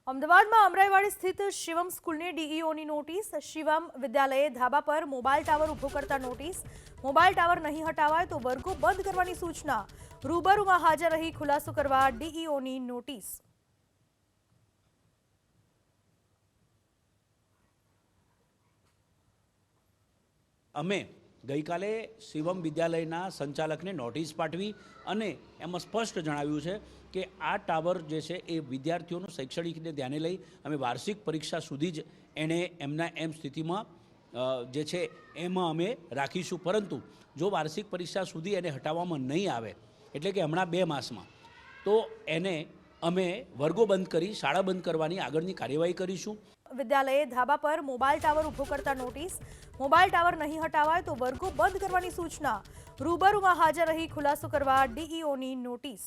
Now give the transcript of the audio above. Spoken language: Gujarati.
અમદાવાદમાં અમરાઈવાડી સ્થિત શિવમ સ્કૂલની ડીઈઓની નોટિસ। શિવમ વિદ્યાલયે ધાબા પર મોબાઈલ ટાવર ઊભો કરતા નોટિસ। મોબાઈલ ટાવર નહીં હટાવાય તો વર્ગો બંધ કરવાની સૂચના। રૂબરૂમાં હાજર રહી ખુલાસો કરવા ડીઈઓની નોટિસ। અમે ગઈકાલે શિવમ વિદ્યાલયના સંચાલકને નોટિસ પાઠવી અને એમાં સ્પષ્ટ જણાવ્યું છે કે આ ટાવર જે છે એ વિદ્યાર્થીઓનું શૈક્ષણિકને ધ્યાને લઈ અમે વાર્ષિક પરીક્ષા સુધી જ એને એમના સ્થિતિમાં જે છે એમાં અમે રાખીશું, પરંતુ જો વાર્ષિક પરીક્ષા સુધી એને હટાવવામાં નહીં આવે એટલે કે હમણાં 2 માસમાં તો એને અમે વર્ગો બંધ કરી શાળા બંધ કરવાની આગળની કાર્યવાહી કરીશું। વિદ્યાલયે ધાબા પર મોબાઈલ ટાવર ઊભો કરતા નોટિસ। મોબાઈલ ટાવર નહીં હટાવાય તો વર્ગો બંધ કરવાની સૂચના। રૂબરૂમાં હાજર રહી ખુલાસો કરવા ડીઈઓની નોટિસ।